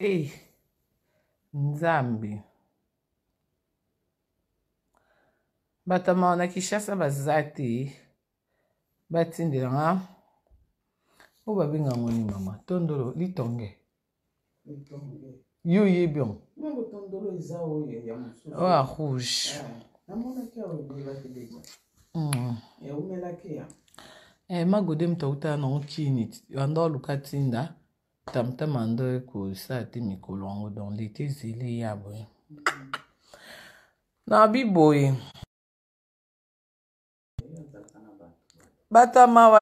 Eh, Nzambi. Batama na Kishasa bazati. Batindira nga. Oba binga ngoni mama. Tondolo litonge. Yo yebion. Ngo tondolo izao ya mususu. Oh, rouge. Namona kia webela kideja. Ya umela kia. Magode mtauta na okini. Wando lukatinda. Tamta mando ko sa ti mikolongo dans l'été zélé ya boy. Na biboy. Batama wa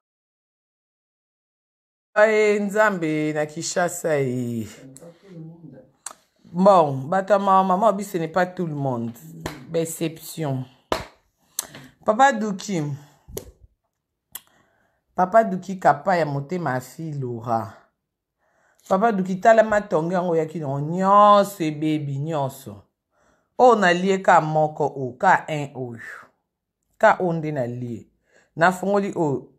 Nzambe na Kishasa e. Bon, Batama maman bi ce n'est pas tout le monde. Exception. Papa Duki kapa ya mote ma fille Laura. Papa Duki tala matonge yango ya kino nyonso baby nyonso. O na lie ka moko o ka un o. Ka onde na lie. Na fongoli o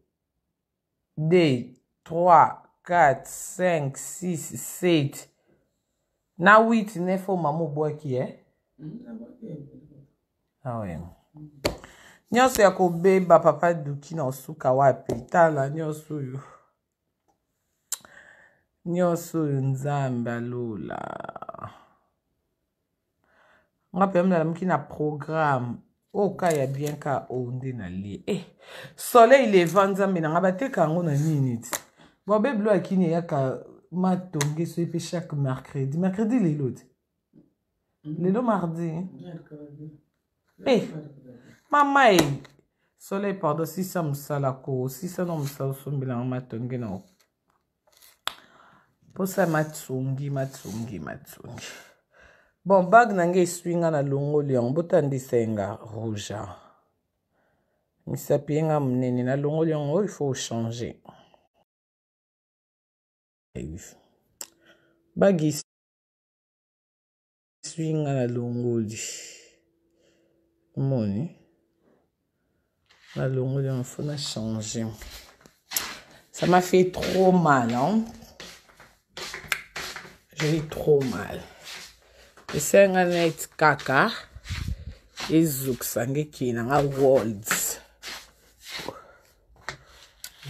2 3 4 5 6 7. Na 8 9 o mamu boaki Ah ouais. Nyonso ya ko beba Papa Duki na osuka wapi tala nyonso yo. Nyonso Nzambe alola. Nga pe mna mkina programme. Oka ya bien ka onde na lie. Soleil levant Nzambe na nga bateka ngo na nini ti. Bon beblo akini yaka matonge so epe chaque mercredi. Mercredi lelo ti. Lelo mardi. Mama Soleil pardon 600 msala ko 600 no msala sombela nga matonge na Posa matsungi. Bon, bag nange swinga na longo lion. Bota ndisenga rouge. Misapienga mnene na longo lion. Oh, il faut changer. Bag swinga na longo li. Moni. Na longo lion, il faut na changer. Ça m'a fait trop mal, hein. J'ai eu trop mal. Et c'est un net kaka. Et zouk sangue qui n'a pas worlds.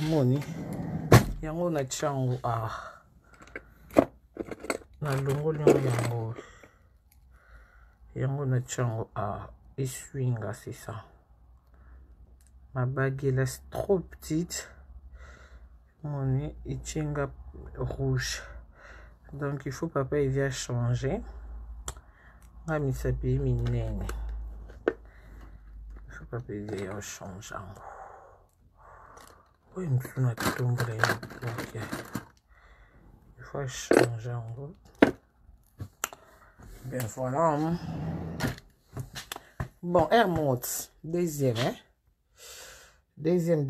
Moni. Yango na chango na longo yango. Yango na chango et swinga c'est ça. Ma bague là c'est trop petite. Moni et chinga rouge. Donc il faut papa il vient changer. Ah mais ça paye minene. Il faut papa il vient changer. Oui, il faut mettre tomber. Il faut changer en gros. Ben voilà. Bon, elle monte. Deuxième, hein. Deuxième.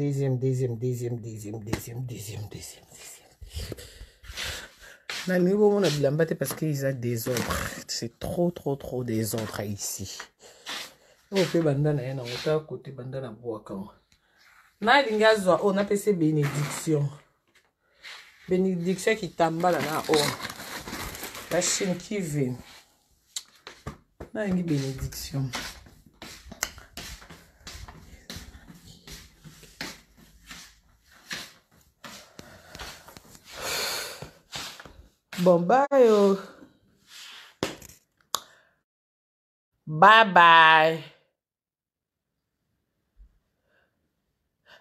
Na niveau mon abilambate parce qu'ils a des ordres. C'est trop des ordres ici. On peut bandana yana ota côté bandana boaka. Na lingazwa on a passé bénédiction. Bénédiction qui tambala na la chaîne qui vient. Na ngi bénédiction. Bon, bye. Bye.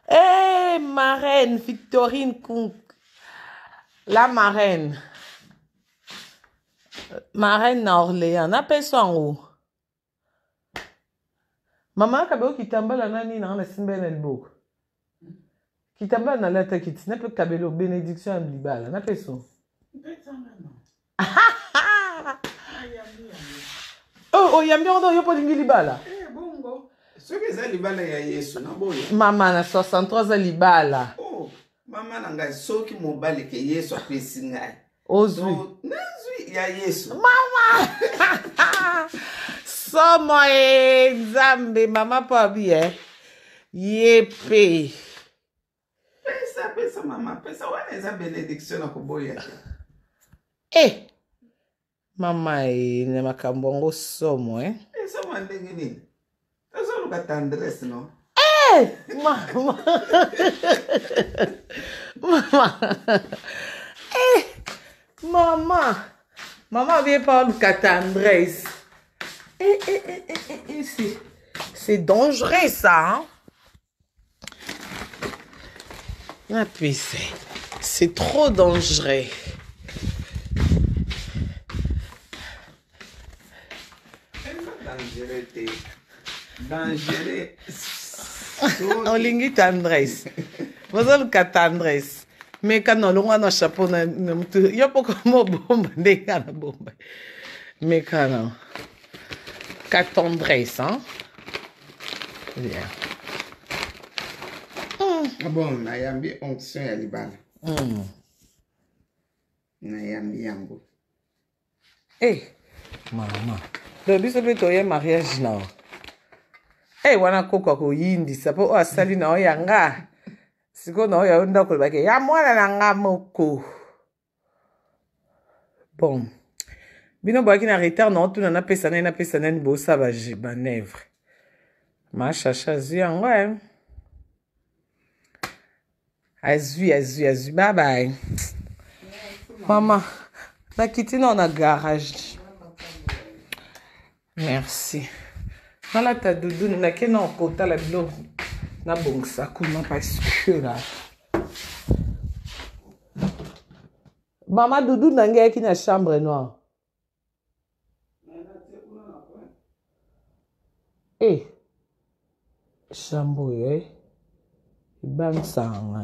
Hey, marraine Victorine Kounk. La marraine. Marraine na Orléans. N'appelle ça en haut. Maman, kabeo kitambala nani na la simba elbo. Kitambala na la takiti. N'a pas kabelo bénédiction blibala. N'appelle ça. Oh, yambi ondo yo polingi libala. Bongo. Ce que c'est libala ya Yesu na boya. Mama na 63 za libala. Oh, mama na ngai soki mobali ke Yesu apesi ngai. Ozwi. Nazwi ya Yesu. Mama. Somo Nzambe mama pa bien. Yepe. Pesa mama, pesa wana eza bénédiction na koboya. Mama ne makambongo somo Somo ndenge nini? Tazo luka tendresse no? Mama. Mama. Maman. Maman vient pas le tendresse. C'est dangereux ça, hein? C'est trop dangereux. Dangereux. Olingi tendresse. Vous avez le tendresse. Mais quand on a un chapeau, il y a pas comme bombe, bombe. Mais quand on a tendresse, hein? Bien. Ah bon, nayambi onction ya libala. Nayambi yango. Maman. Le biso pe toye mariage na. Wana koko ko yindi sapo o asali na oyanga. Siko na oya onda ko bake ya mwana na nga moko. Bon. Bino baki na retard na tuna na pesa na ni bo sa ba nevre. Ma chacha ziango Azui. Bye bye. Maman, la quitte dans la garage. Merci. Voilà ta doudou, n'a qu'un non kota la bilo. Na bon ça comment parce que là. Maman doudou n'a qui na chambre noire. Chambre Ban sang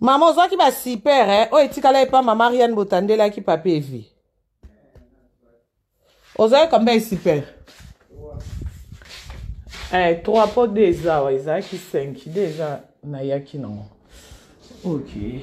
Maman oza ki ba super o etikala epa mama Marianne Botandela ki papier vie. Oza combien super? 3 pour 2 ans, Isaac 5 déjà na yaki non. OK.